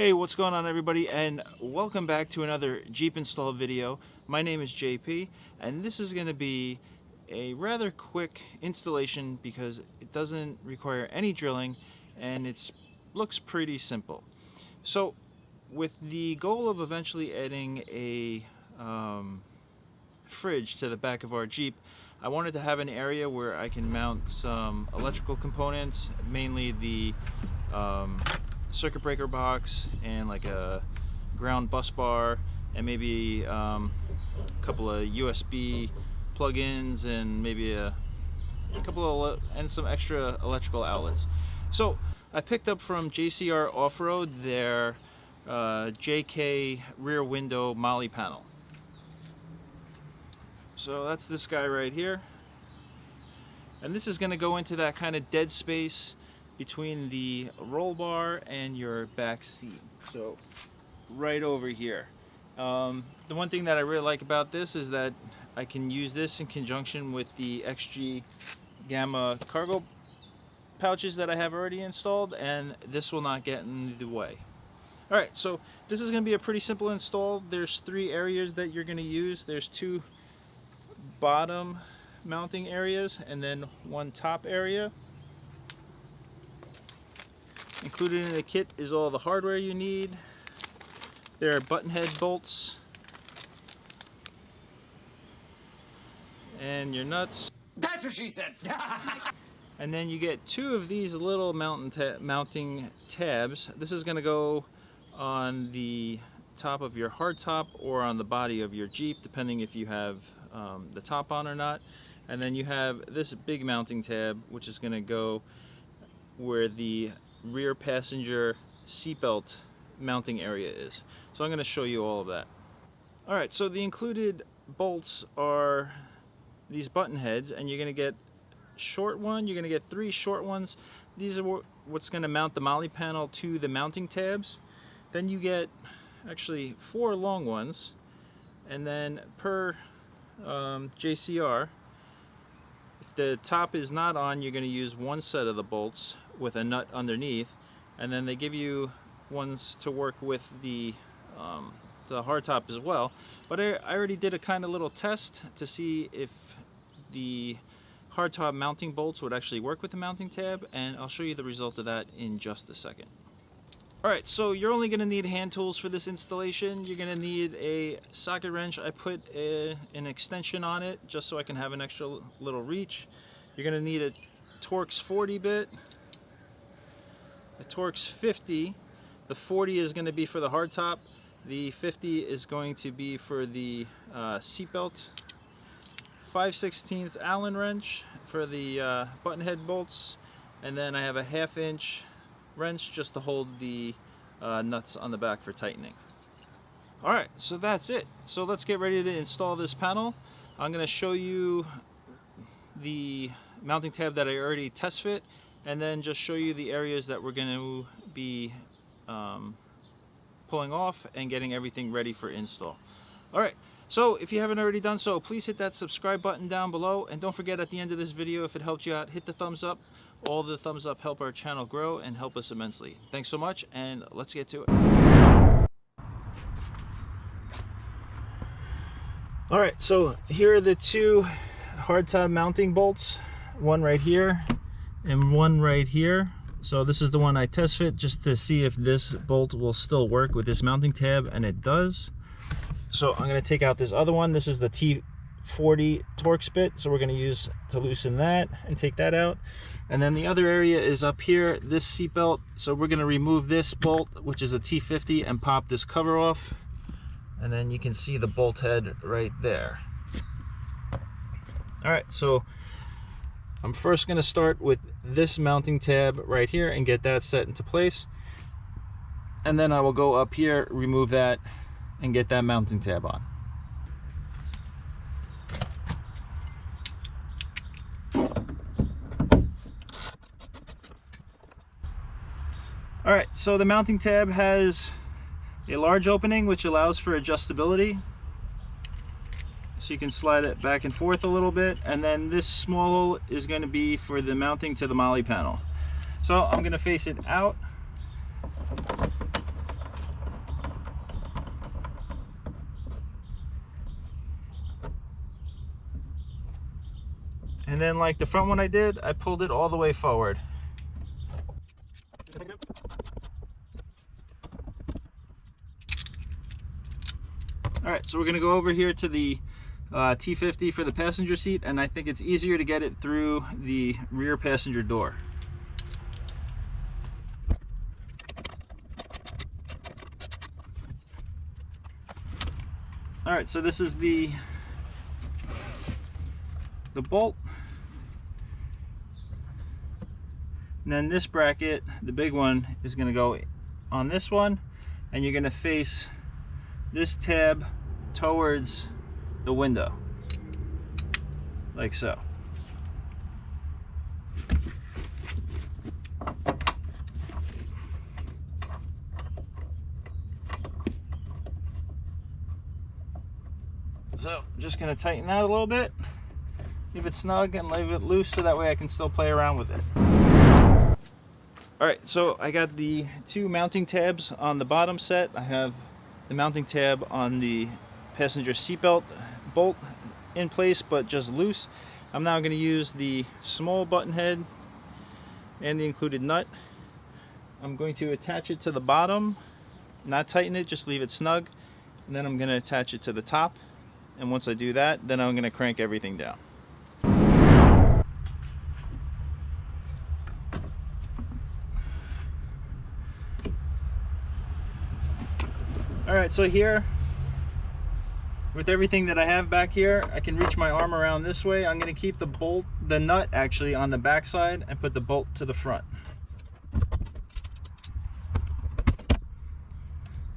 Hey, what's going on everybody, and welcome back to another Jeep install video. My name is JP, and this is going to be a rather quick installation because it doesn't require any drilling and it looks pretty simple. So with the goal of eventually adding a fridge to the back of our Jeep, I wanted to have an area where I can mount some electrical components, mainly the circuit breaker box and like a ground bus bar, and maybe a couple of USB plug-ins and maybe a couple of and some extra electrical outlets. So I picked up from JCR Offroad their JK rear window Molle panel. So that's this guy right here, and this is going to go into that kind of dead space between the roll bar and your back seat, so right over here. The one thing that I really like about this is that I can use this in conjunction with the XG Gamma cargo pouches that I have already installed, and this will not get in the way. Alright, so this is going to be a pretty simple install. There's three areas that you're going to use. There's two bottom mounting areas and then one top area. Included in the kit is all the hardware you need. There are button head bolts and your nuts. That's what she said. And then you get two of these little mounting tabs. This is going to go on the top of your hardtop or on the body of your Jeep, depending if you have the top on or not. And then you have this big mounting tab, which is going to go where the rear passenger seatbelt mounting area is. So I'm going to show you all of that. Alright, so the included bolts are these button heads, and you're going to get short one, you're going to get three short ones. These are what's going to mount the Molle panel to the mounting tabs. Then you get actually four long ones, and then per JCR, if the top is not on, you're going to use one set of the bolts with a nut underneath, and then they give you ones to work with the hardtop as well. But I already did a kind of little test to see if the hardtop mounting bolts would actually work with the mounting tab, and I'll show you the result of that in just a second. Alright, so you're only going to need hand tools for this installation. You're going to need a socket wrench. I put an extension on it just so I can have an extra little reach. You're going to need a Torx 40 bit, a Torx 50. The 40 is going to be for the hardtop. The 50 is going to be for the seatbelt. 5/16 Allen wrench for the button head bolts, and then I have a 1/2 inch wrench just to hold the nuts on the back for tightening. Alright, so that's it. So let's get ready to install this panel. I'm going to show you the mounting tab that I already test fit, and then just show you the areas that we're going to be pulling off and getting everything ready for install. Alright, so if you haven't already done so, please hit that subscribe button down below, and don't forget at the end of this video, if it helped you out, hit the thumbs up. All the thumbs up help our channel grow and help us immensely. Thanks so much, and let's get to it. Alright, so here are the two hardtop mounting bolts, one right here and one right here. So this is the one I test fit just to see if this bolt will still work with this mounting tab, and it does. So I'm going to take out this other one. This is the T40 Torx bit, so we're going to use to loosen that and take that out. And then the other area is up here, this seat belt. So we're going to remove this bolt, which is a T50, and pop this cover off. And then you can see the bolt head right there. Alright, so I'm first going to start with this mounting tab right here and get that set into place. And then I will go up here, remove that, and get that mounting tab on. Alright, so the mounting tab has a large opening which allows for adjustability. So you can slide it back and forth a little bit, and then this small hole is going to be for the mounting to the Molle panel. So I'm going to face it out then like the front one I did, I pulled it all the way forward. Alright, so we're going to go over here to the T50 for the passenger seat, and I think it's easier to get it through the rear passenger door. Alright, so this is the bolt. And then this bracket, the big one, is going to go on this one, and you're going to face this tab towards the window, like so. So I'm just going to tighten that a little bit, leave it snug and leave it loose so that way I can still play around with it. Alright, so I got the two mounting tabs on the bottom set. I have the mounting tab on the passenger seatbelt bolt in place but just loose. I'm now going to use the small button head and the included nut. I'm going to attach it to the bottom, not tighten it, just leave it snug, and then I'm going to attach it to the top. And once I do that, then I'm going to crank everything down. Alright, so here, with everything that I have back here, I can reach my arm around this way. I'm going to keep the nut actually on the back side and put the bolt to the front.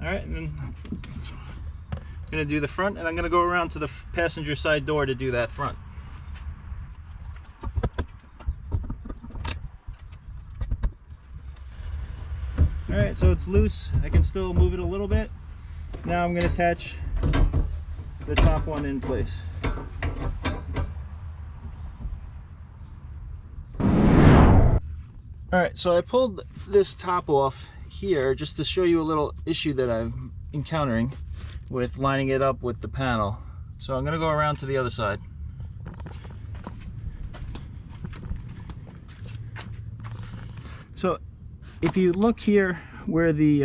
Alright, and then I'm going to do the front, and I'm going to go around to the passenger side door to do that front. Alright, so it's loose. I can still move it a little bit. Now I'm going to attach the top one in place. Alright, so I pulled this top off here just to show you a little issue that I'm encountering with lining it up with the panel. So I'm going to go around to the other side. So if you look here where the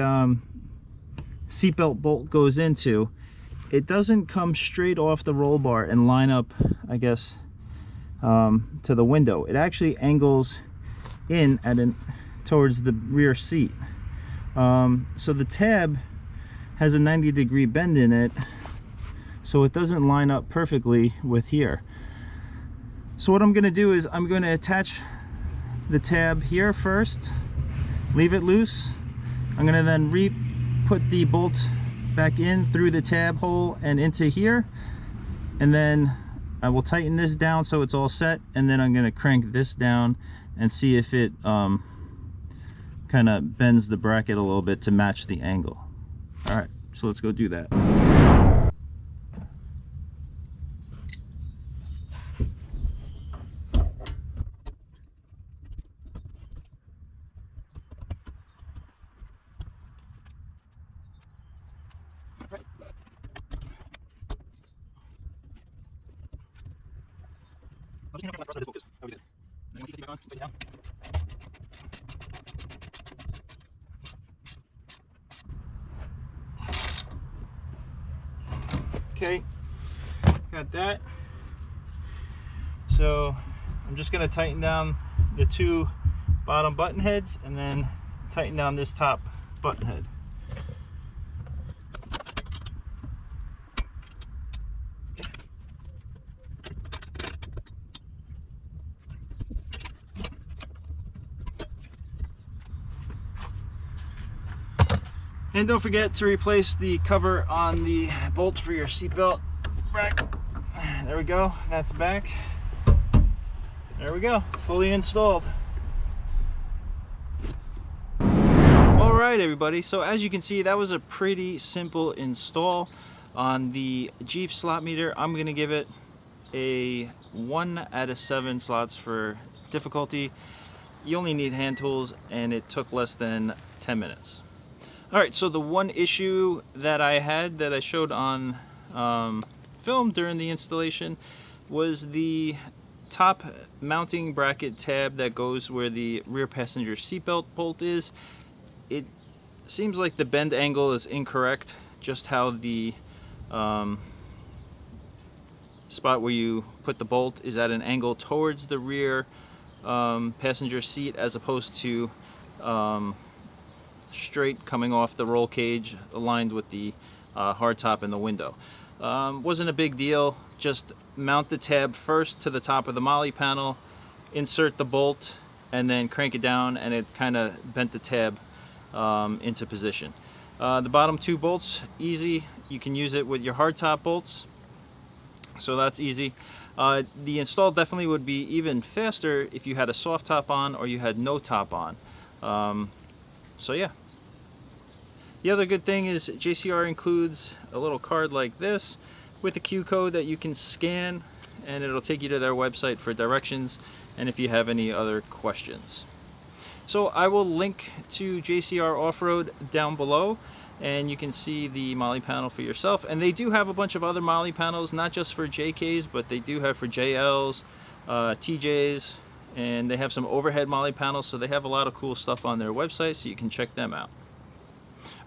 seatbelt bolt goes into, it doesn't come straight off the roll bar and line up, I guess, to the window. It actually angles in towards the rear seat. So the tab has a 90-degree bend in it, so it doesn't line up perfectly with here. So what I'm going to do is I'm going to attach the tab here first, leave it loose. I'm going to then put the bolt back in through the tab hole and into here, and then I will tighten this down so it's all set, and then I'm going to crank this down and see if it kind of bends the bracket a little bit to match the angle. Alright, so let's go do that. Okay, got that. So I'm just going to tighten down the two bottom button heads and then tighten down this top button head. And don't forget to replace the cover on the bolt for your seatbelt rack. There we go, that's back. There we go, fully installed. Alright everybody, so as you can see, that was a pretty simple install. On the Jeep slot meter, I'm going to give it a 1 out of 7 slots for difficulty. You only need hand tools, and it took less than 10 minutes. Alright, so the one issue that I had that I showed on film during the installation was the top mounting bracket tab that goes where the rear passenger seatbelt bolt is, it seems like the bend angle is incorrect. Just how the spot where you put the bolt is at an angle towards the rear passenger seat, as opposed to straight coming off the roll cage, aligned with the hardtop and the window. Wasn't a big deal. Just mount the tab first to the top of the Molle panel, insert the bolt, and then crank it down, and it kind of bent the tab into position. The bottom two bolts, easy. You can use it with your hardtop bolts, so that's easy. The install definitely would be even faster if you had a soft top on or you had no top on. So yeah. The other good thing is JCR includes a little card like this with a Q code that you can scan, and it'll take you to their website for directions and if you have any other questions. So I will link to JCR Offroad down below, and you can see the Molle panel for yourself. And they do have a bunch of other Molle panels, not just for JKs, but they do have for JLs, TJs, and they have some overhead Molle panels, so they have a lot of cool stuff on their website, so you can check them out.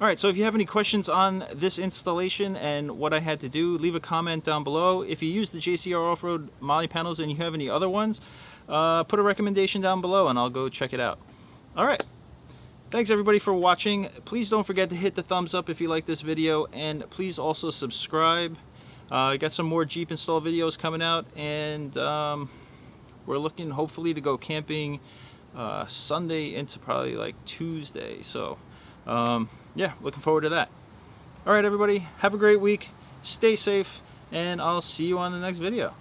Alright, so if you have any questions on this installation and what I had to do, leave a comment down below. If you use the JCR Offroad Molle panels and you have any other ones, put a recommendation down below and I'll go check it out. Alright, thanks everybody for watching. Please don't forget to hit the thumbs up if you like this video, and please also subscribe. I got some more Jeep install videos coming out, and we're looking hopefully to go camping Sunday into probably like Tuesday. So yeah, looking forward to that. All right, everybody, have a great week. Stay safe, and I'll see you on the next video.